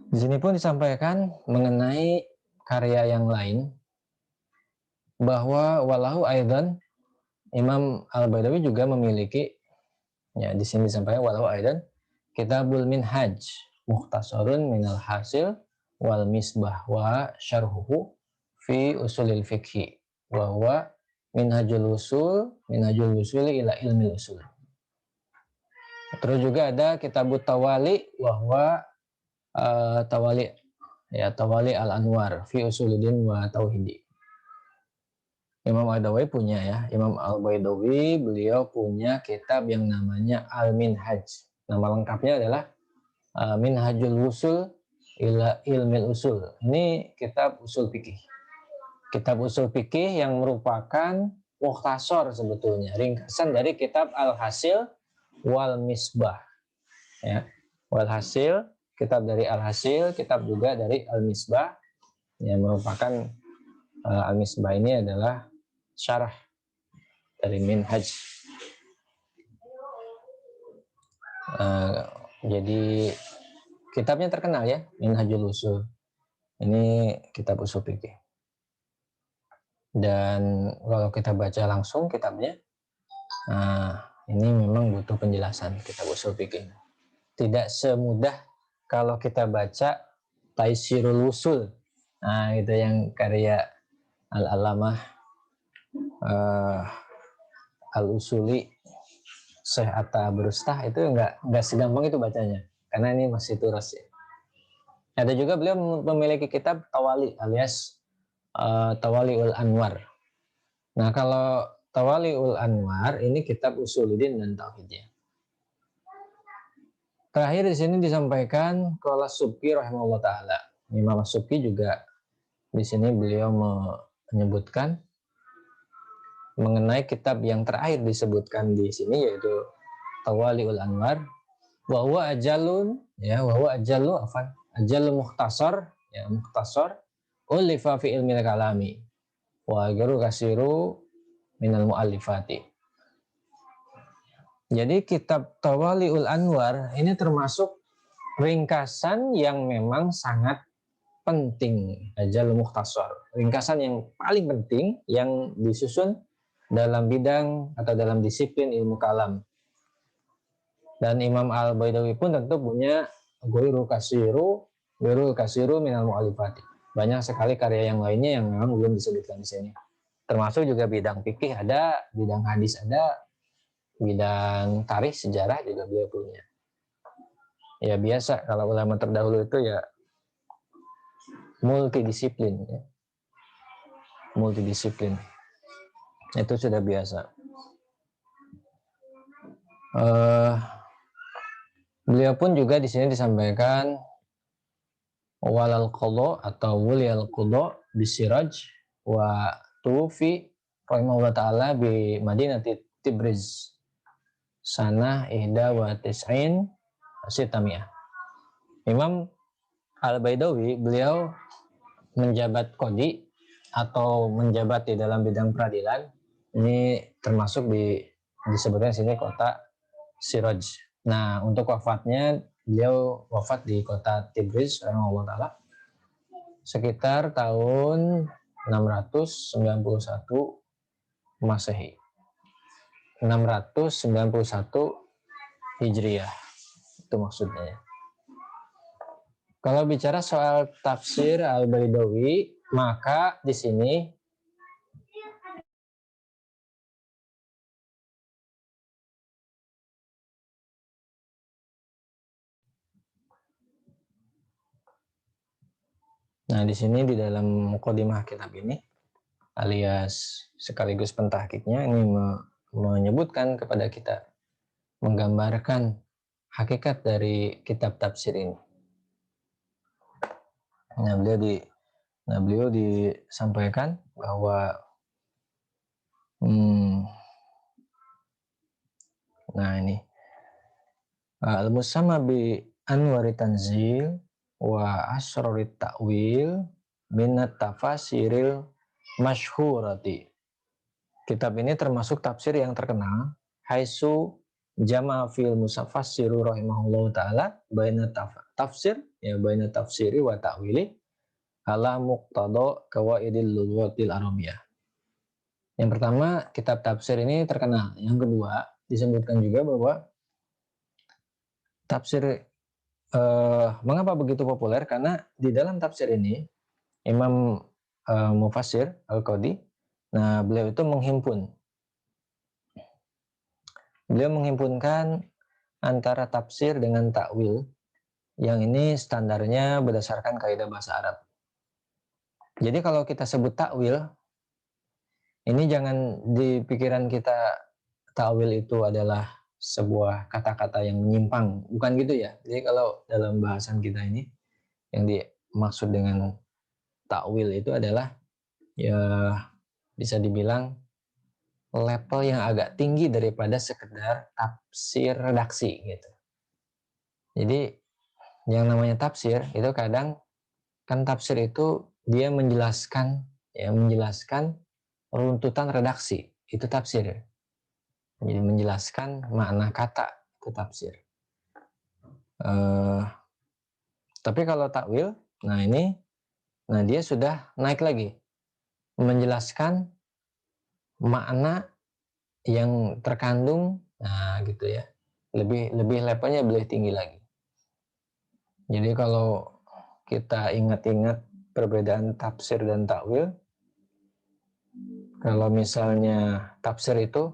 Speaker 2: Di sini pun disampaikan mengenai karya yang lain bahwa walahu aidan Imam Al-Baidawi juga memiliki, ya di sini disampaikan walahu aidan Kitabul Minhaj mukhtasarun minal hasil wal misbah wa syarhuhu fi usulil fiqhi wa huwa minhajul usuli ila ilmil usul. Terus juga ada Kitabut Tawali wa huwa Tawali al-Anwar fi usulidin wa tauhidi. Imam Al-Baidawi punya ya, Imam Al-Baidawi beliau punya kitab yang namanya Al-Minhaj. Nama lengkapnya adalah Minhajul Usul ila Ilmil Usul. Ini kitab usul fikih. Kitab usul fikih yang merupakan mukhtasar sebetulnya, ringkasan dari kitab Al-Hasil wal Misbah. Ya. Wal-Hasil, kitab dari Al-Hasil, kitab juga dari Al-Misbah, yang merupakan Al-Misbah ini adalah syarah dari Minhaj. Jadi kitabnya terkenal ya, Minhajul Usul. Ini kitab usul fikih. Dan kalau kita baca langsung kitabnya, ini memang butuh penjelasan kitab usul fikih. Tidak semudah kalau kita baca Taisirul Usul. Nah, itu yang karya Al-Alamah Al-Usuli Syekh Atta Berustah, itu enggak segampang itu bacanya. Karena ini masih turas ya. Ada juga beliau memiliki kitab Tawali alias Tawaliul Anwar. Nah, kalau Tawaliul Anwar ini kitab Usuluddin dan Tauhidnya. Terakhir di sini disampaikan qala Subki rahimahullah taala. Imam Subki juga di sini beliau menyebutkan mengenai kitab yang terakhir disebutkan di sini yaitu Tawaliul Anwar wa huwa ajalun ya wa huwa ajalul mukhtasar ya mukhtasar ulifa fi ilmil kalami wa garu kasiru minal muallifati. Jadi kitab Tawaliul Anwar ini termasuk ringkasan yang memang sangat penting, ajalul mukhtasar, ringkasan yang paling penting yang disusun dalam bidang atau dalam disiplin ilmu kalam. Dan Imam Al-Baidawi pun tentu punya Ghairul kasiru minal mu'alifati, banyak sekali karya yang lainnya yang memang belum disebutkan di sini. Termasuk juga bidang fikih ada, bidang hadis ada, bidang tarikh sejarah juga beliau punya. Ya biasa kalau ulama terdahulu itu ya multidisiplin, ya. Multidisiplin itu sudah biasa. Beliau pun juga di sini disampaikan walal qadha atau wuliyal qadha bisiraj wa tufi rahimahullah taala bi Madinati Tibriz sanah ihda wa tis'in sitamiyah. Imam Al-Baidawi beliau menjabat qadi atau menjabat di dalam bidang peradilan. Ini termasuk disebutkan sini kota Siraj. Nah, untuk wafatnya beliau wafat di kota Tibriz rahimahullah taala sekitar tahun 691 Masehi. 691 Hijriah. Itu maksudnya. Kalau bicara soal tafsir Al-Baidawi, maka di sini di dalam mukadimah kitab ini alias sekaligus pentahkiknya ini menyebutkan kepada kita, menggambarkan hakikat dari kitab tafsir ini. Beliau disampaikan bahwa ini al-musamma bi anwari tanzil wa asrorit ta'wil minat tafasiril masyhurati. Kitab ini termasuk tafsir yang terkenal, haitsu jama fil musafassiru rahimahullah taala baina tafsir baina tafsiri wa ta'wili ala muqtada qawaidil lughatil arabiyyah. Yang pertama, kitab tafsir ini terkenal. Yang kedua, disebutkan juga bahwa tafsir mengapa begitu populer? Karena di dalam tafsir ini Imam Mufassir Al-Qadi, beliau itu menghimpunkan antara tafsir dengan takwil, yang ini standarnya berdasarkan kaidah bahasa Arab. Jadi kalau kita sebut takwil, ini jangan di pikiran kita takwil itu adalah sebuah kata-kata yang menyimpang, bukan gitu ya. Jadi kalau dalam bahasan kita ini yang dimaksud dengan takwil itu adalah ya bisa dibilang level yang agak tinggi daripada sekedar tafsir redaksi gitu. Jadi yang namanya tafsir itu kadang kan tafsir itu dia menjelaskan runtutan redaksi, itu tafsir. Jadi menjelaskan makna kata, itu tafsir. Tapi kalau takwil, dia sudah naik lagi, menjelaskan makna yang terkandung, gitu ya. Lebih levelnya lebih tinggi lagi. Jadi kalau kita ingat-ingat perbedaan tafsir dan takwil, kalau misalnya tafsir itu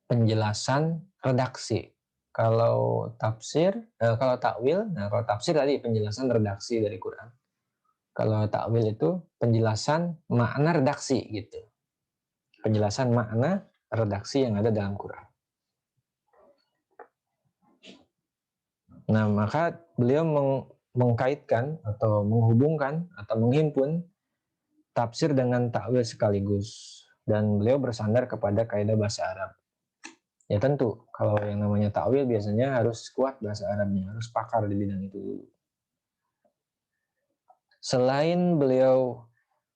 Speaker 2: penjelasan redaksi. Kalau takwil, kalau tafsir tadi penjelasan redaksi dari Quran. Kalau takwil itu penjelasan makna redaksi gitu. Penjelasan makna redaksi yang ada dalam Quran. Maka beliau mengkaitkan atau menghubungkan atau menghimpun tafsir dengan takwil sekaligus, dan beliau bersandar kepada kaidah bahasa Arab. Ya tentu, kalau yang namanya takwil biasanya harus kuat bahasa Arabnya, harus pakar di bidang itu dulu. Selain beliau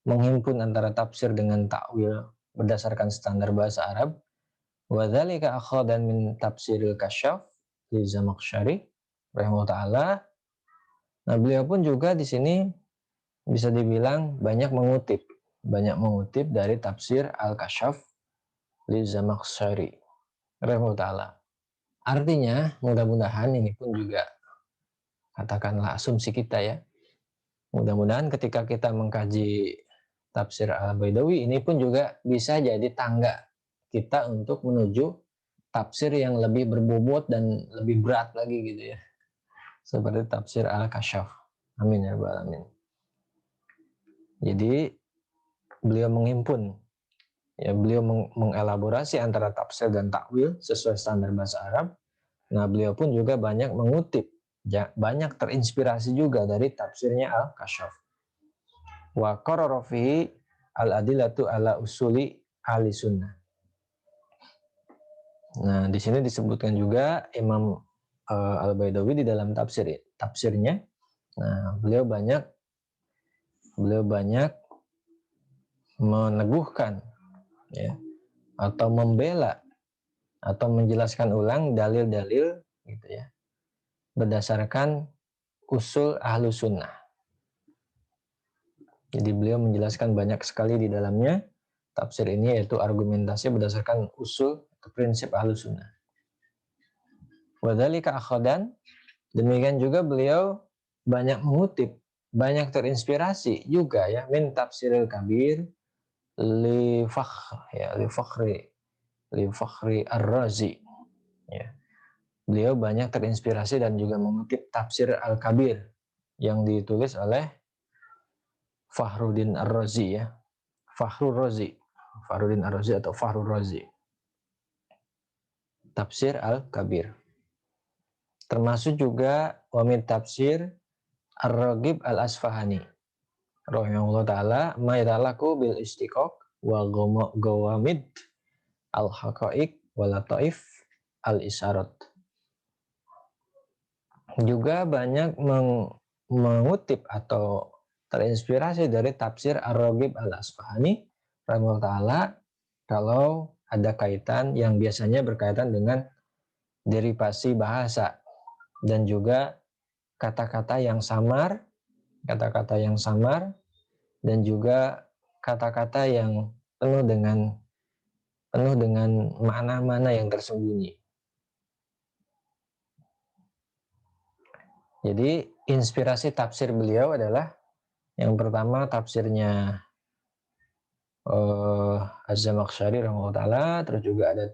Speaker 2: menghimpun antara tafsir dengan takwil berdasarkan standar bahasa Arab, wa dzalika akhadan min tafsiril kasyaf li Zamakhsyari rahimahullah taala. Beliau pun juga di sini bisa dibilang banyak mengutip dari tafsir Al-Kasyaf li Zamakhsyari rahimahullah taala. Artinya, mudah-mudahan ini pun juga katakanlah asumsi kita ya, Mudah-mudahan ketika kita mengkaji tafsir Al-Baidawi ini pun juga bisa jadi tangga kita untuk menuju tafsir yang lebih berbobot dan lebih berat lagi gitu ya. Seperti tafsir Al-Kasyaf. Amin ya rabbal alamin. Jadi beliau menghimpun, ya beliau mengelaborasi antara tafsir dan takwil sesuai standar bahasa Arab. Nah, beliau pun juga banyak mengutip, banyak terinspirasi juga dari tafsirnya Al-Kasyaf. Wa qarara fihi al-adillatu ala usuli ahli sunnah. Nah, di sini disebutkan juga Imam Al-Baidawi di dalam tafsirnya. Nah, beliau banyak meneguhkan ya atau membela atau menjelaskan ulang dalil-dalil gitu ya berdasarkan usul ahlu sunnah. Jadi beliau menjelaskan banyak sekali di dalamnya tafsir ini, yaitu argumentasi berdasarkan usul atau prinsip ahlu sunnah. Wadzalika akhadan, demikian juga beliau banyak mengutip, banyak terinspirasi juga ya min tafsiril kabir li fakhri ar-razi ya. Beliau banyak terinspirasi dan juga mengutip tafsir Al-Kabir yang ditulis oleh Fakhruddin Ar-Razi ya. Fakhruddin Ar-Razi atau Fakhrur Razi. Tafsir Al-Kabir. Termasuk juga wamid tafsir Ar-Raghib Al-Asfahani. Rahimahullah ta'ala ma yatalaku bil istiqaq wa gawamid al-haqaiq wa lataif al-isyarat. Juga banyak mengutip atau terinspirasi dari tafsir Ar-Raghib Al-Asfahani rahimahullah ta'ala kalau ada kaitan yang biasanya berkaitan dengan derivasi bahasa dan juga kata-kata yang samar dan juga kata-kata yang penuh dengan makna-makna yang tersembunyi. Jadi inspirasi tafsir beliau adalah yang pertama tafsirnya Az-Zamakhsyari rahimahullah ta'ala, terus juga ada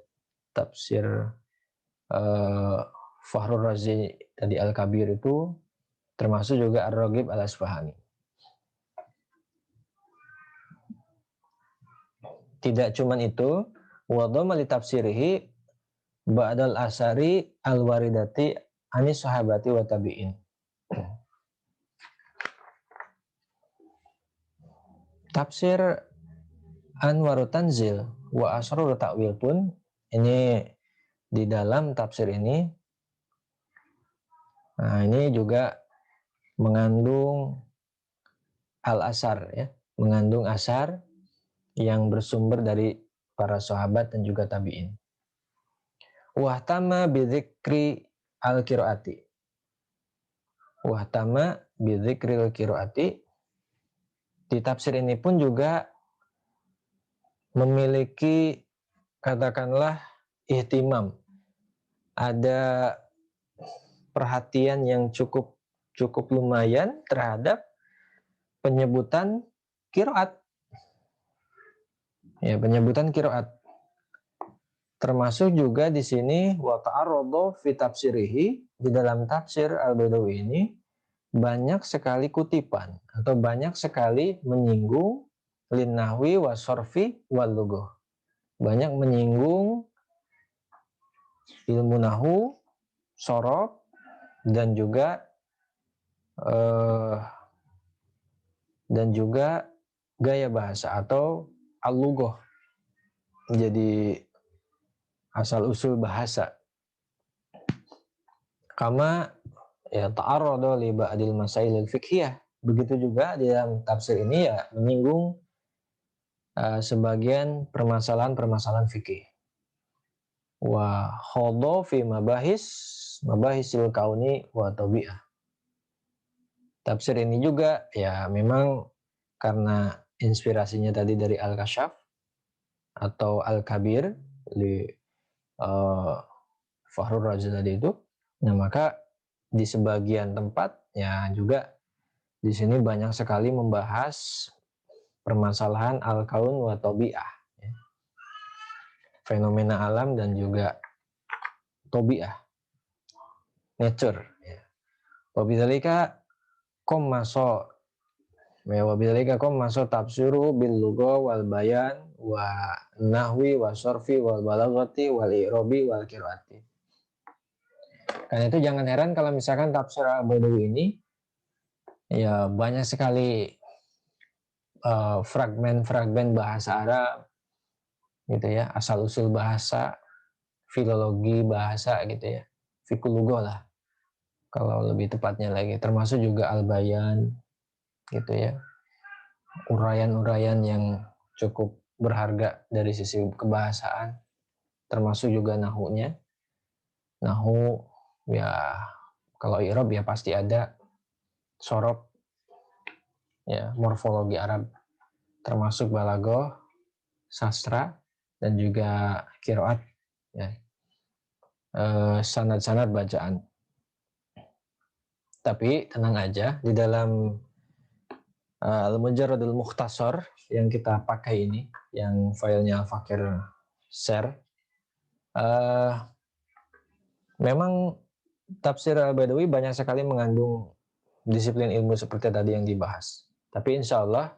Speaker 2: tafsir Fakhrur Razi tadi Al-Kabir itu, termasuk juga Ar-Raghib Al-Asfahani. Tidak cuman itu, wa dhamma li tafsirihi ba'dal asari al-waridati anis sahabati wa tabi'in. Tafsir Anwarut Tanzil wa Asrarut Ta'wil pun ini di dalam tafsir ini, nah ini juga mengandung al-asar ya, mengandung asar yang bersumber dari para sahabat dan juga tabi'in. Wahtama bidzikri al-qiraati. Wahtama bidzikri al-qiraati. Di tafsir ini pun juga memiliki katakanlah ihtimam. Ada perhatian yang cukup lumayan terhadap penyebutan qiraat. Ya, penyebutan qiraat. Termasuk juga di sini wa ta'arrada fi tafsirihi, di dalam tafsir Al-Baidawi ini banyak sekali kutipan atau banyak sekali menyinggung linnahwi wa sorfi wal lughah. Banyak menyinggung ilmu nahu, sorof, dan juga gaya bahasa atau al-lughah. Jadi asal usul bahasa. Kama ya ta'arrada li ba'dil masailil fiqhiyah. Begitu juga di dalam tafsir ini ya menyinggung sebagian permasalahan fikih. Wa khadha fi mabahisil kauni wa tabi'ah. Tafsir ini juga ya memang karena inspirasinya tadi dari Al-Kasyaf atau Al-Kabir di Fakhrur Razi tadi itu. Nah, maka di sebagian tempat ya juga Di sini banyak sekali membahas permasalahan al-kaun wa tabi'ah, ya. Fenomena alam dan juga tabi'ah, nature. Ya. Wabidzalika kom maso tafsiru bil lugha wal bayan wa nahwi wa sorfi wal balaghati wal i'rabi wal qiraati. Karena itu jangan heran kalau misalkan tafsir Al-Baidawi ini ya banyak sekali fragmen-fragmen bahasa Arab gitu ya, asal usul bahasa, filologi bahasa gitu ya, fikul lugha lah kalau lebih tepatnya lagi, termasuk juga al-bayan gitu ya, uraian-uraian yang cukup berharga dari sisi kebahasaan, termasuk juga nahunya. Nahu ya kalau i'rab ya pasti ada, sorob ya, morfologi Arab, termasuk balaghah, sastra, dan juga qiraat ya, sanad-sanad bacaan. Tapi tenang aja, di dalam Al-Mujarradul Mukhtasar yang kita pakai ini, yang filenya Al-Fakir share, memang tafsir Al-Baidawi banyak sekali mengandung disiplin ilmu seperti tadi yang dibahas. Tapi insya Allah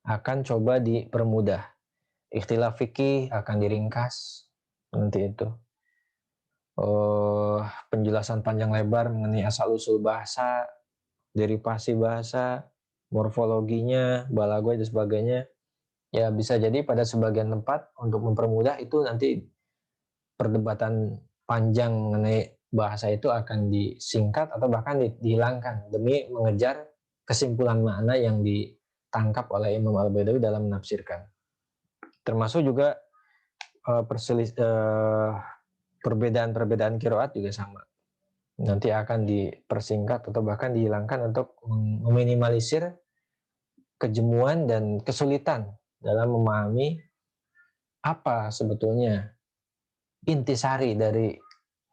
Speaker 2: akan coba dipermudah. Ikhtilaf fikih akan diringkas nanti itu. Penjelasan panjang lebar mengenai asal-usul bahasa, derivasi bahasa, morfologinya, balaghah dan sebagainya. Ya bisa jadi pada sebagian tempat untuk mempermudah itu nanti perdebatan panjang mengenai bahasa itu akan disingkat atau bahkan dihilangkan demi mengejar kesimpulan makna yang ditangkap oleh Imam Al-Baidawi dalam menafsirkan. Termasuk juga perbedaan-perbedaan qiraat juga sama. Nanti akan dipersingkat atau bahkan dihilangkan untuk meminimalisir kejemuan dan kesulitan dalam memahami apa sebetulnya intisari dari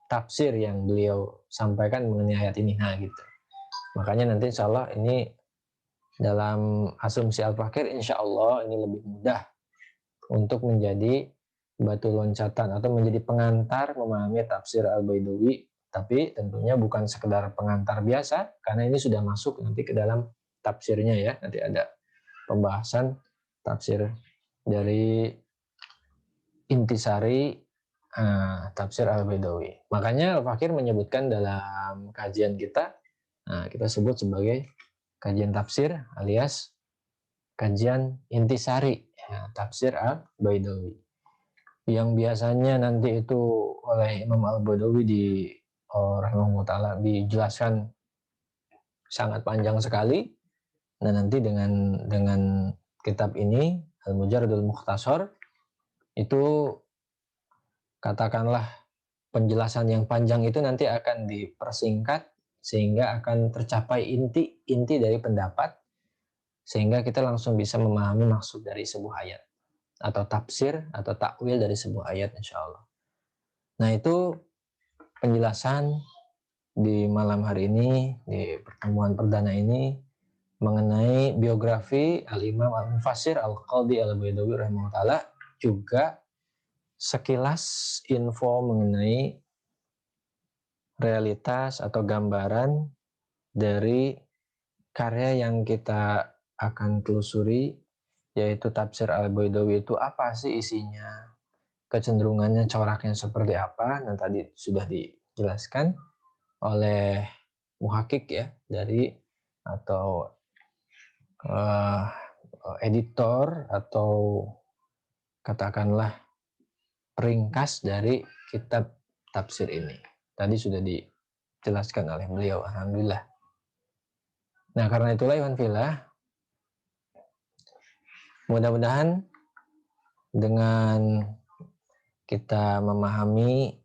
Speaker 2: tafsir yang beliau sampaikan mengenai ayat ini. Nah gitu. Makanya nanti insya Allah ini dalam asumsi Al-Fakir insya Allah ini lebih mudah untuk menjadi batu loncatan atau menjadi pengantar memahami tafsir Al-Baidawi. Tapi tentunya bukan sekedar pengantar biasa, karena ini sudah masuk nanti ke dalam tafsirnya ya. Nanti ada pembahasan tafsir dari intisari tafsir Al-Baidawi. Makanya Al-Fakir menyebutkan dalam kajian kita, kita sebut sebagai kajian tafsir alias kajian intisari tafsir Al-Baidawi. Yang biasanya nanti itu oleh Imam Al-Baidawi rahimahullah ta'ala dijelaskan sangat panjang sekali. Nah nanti dengan kitab ini Al-Mujarradul Mukhtasar itu katakanlah penjelasan yang panjang itu nanti akan dipersingkat sehingga akan tercapai inti dari pendapat, sehingga kita langsung bisa memahami maksud dari sebuah ayat atau tafsir atau takwil dari sebuah ayat insya Allah. Nah itu penjelasan di malam hari ini, di pertemuan perdana ini mengenai biografi Al-Imam Al-Mufassir Al-Qadhi Al-Baidawi rahimahullah ta'ala, juga sekilas info mengenai realitas atau gambaran dari karya yang kita akan telusuri, yaitu tafsir Al-Baidawi itu apa sih isinya, kecenderungannya, coraknya seperti apa. Nah tadi sudah dijelaskan oleh muhakik ya, dari atau editor atau katakanlah ringkas dari kitab tafsir ini. Tadi sudah dijelaskan oleh beliau, alhamdulillah. Nah karena itulah Iwan Fillah, mudah-mudahan dengan kita memahami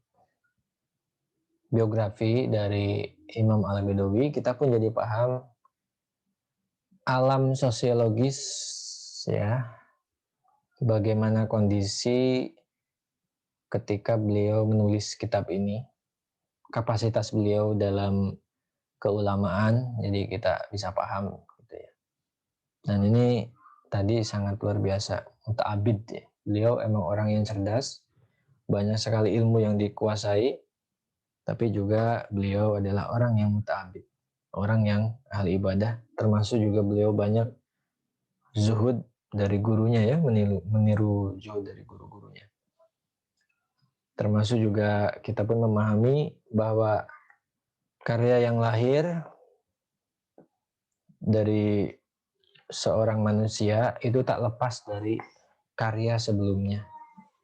Speaker 2: biografi dari Imam Al-Baidawi, kita pun jadi paham alam sosiologis ya, bagaimana kondisi ketika beliau menulis kitab ini, kapasitas beliau dalam keulamaan, jadi kita bisa paham gitu ya. Dan ini tadi sangat luar biasa, muta'abid ya. Beliau emang orang yang cerdas, banyak sekali ilmu yang dikuasai, tapi juga beliau adalah orang yang muta'abid, orang yang ahli ibadah, termasuk juga beliau banyak zuhud dari gurunya ya, meniru zuhud dari guru-gurunya. Termasuk juga kita pun memahami bahwa karya yang lahir dari seorang manusia itu tak lepas dari karya sebelumnya,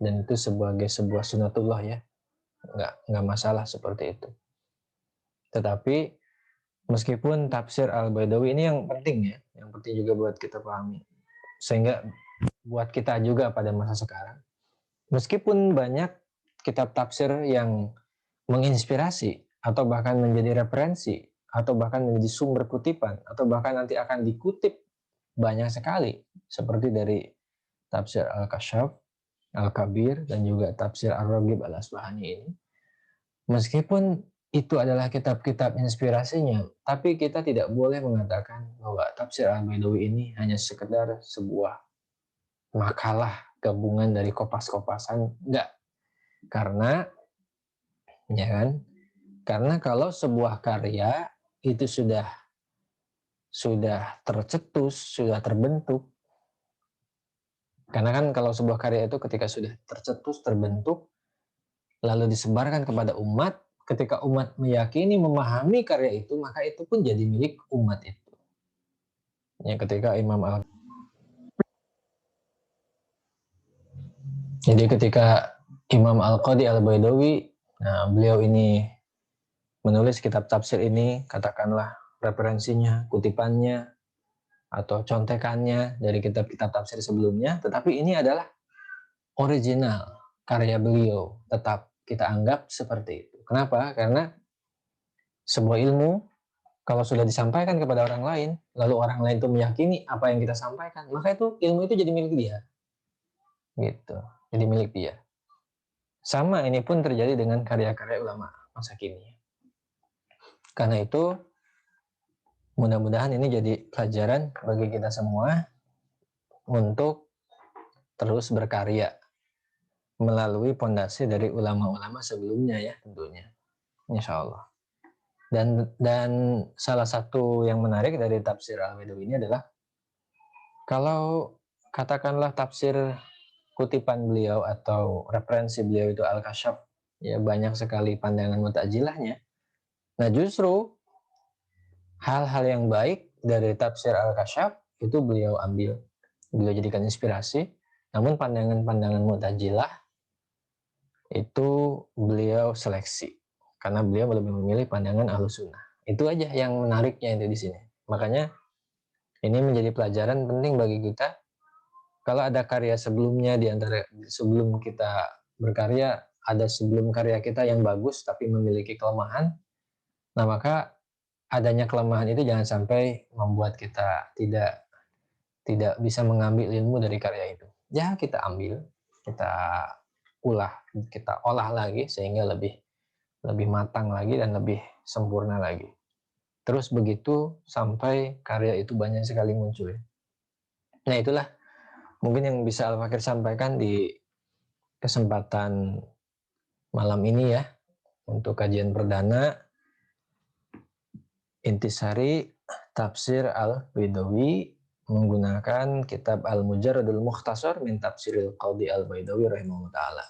Speaker 2: dan itu sebagai sebuah sunatullah ya, nggak masalah seperti itu. Tetapi meskipun tafsir Al-Baidawi ini yang penting ya, yang penting juga buat kita pahami, sehingga buat kita juga pada masa sekarang, meskipun banyak kitab tafsir yang menginspirasi atau bahkan menjadi referensi atau bahkan menjadi sumber kutipan atau bahkan nanti akan dikutip banyak sekali, seperti dari tafsir Al-Kasyaf, Al-Kabir, dan juga tafsir Ar-Raghib Al-Asbahani ini. Meskipun itu adalah kitab-kitab inspirasinya, tapi kita tidak boleh mengatakan bahwa tafsir Al-Baidawi ini hanya sekedar sebuah makalah gabungan dari kopas-kopasan. Enggak. Karena ya kan? Karena kalau sebuah karya itu sudah tercetus, sudah terbentuk. Karena kan kalau sebuah karya itu ketika sudah tercetus, terbentuk, lalu disebarkan kepada umat, ketika umat meyakini, memahami karya itu, maka itu pun jadi milik umat itu. Ya, ketika ketika Imam Al-Qadi Al-Baidawi, nah beliau ini menulis kitab tafsir ini, katakanlah referensinya, kutipannya, atau contekannya dari kitab-kitab tafsir sebelumnya, tetapi ini adalah original karya beliau, tetap kita anggap seperti itu. Kenapa? Karena sebuah ilmu kalau sudah disampaikan kepada orang lain, lalu orang lain itu meyakini apa yang kita sampaikan, maka itu ilmu itu jadi milik dia. Gitu. Jadi milik dia. Sama ini pun terjadi dengan karya-karya ulama masa kini. Karena itu mudah-mudahan ini jadi pelajaran bagi kita semua untuk terus berkarya melalui pondasi dari ulama-ulama sebelumnya ya tentunya. Insya Allah. Dan salah satu yang menarik dari tafsir Al-Baidawi ini adalah kalau katakanlah tafsir kutipan beliau atau referensi beliau itu Al-Kasyaf, ya banyak sekali pandangan Mu'tazilahnya. Nah justru hal-hal yang baik dari tafsir Al-Kasyaf itu beliau ambil, beliau jadikan inspirasi. Namun pandangan-pandangan Mu'tazilah itu beliau seleksi karena beliau lebih memilih pandangan Ahlussunnah. Itu aja yang menariknya itu di sini. Makanya ini menjadi pelajaran penting bagi kita. Kalau ada karya sebelumnya, di antara sebelum kita berkarya, ada sebelum karya kita yang bagus tapi memiliki kelemahan, nah maka adanya kelemahan itu jangan sampai membuat kita tidak bisa mengambil ilmu dari karya itu. Ya kita ambil, kita kita olah lagi sehingga lebih matang lagi dan lebih sempurna lagi. Terus begitu sampai karya itu banyak sekali muncul. Nah itulah mungkin yang bisa Al-Fakir sampaikan di kesempatan malam ini ya, untuk kajian perdana intisari tafsir Al-Baidawi menggunakan kitab Al-Mujarradul Mukhtasar min Tafsiril Qadhi Al-Baidawi rahimahullah ta'ala.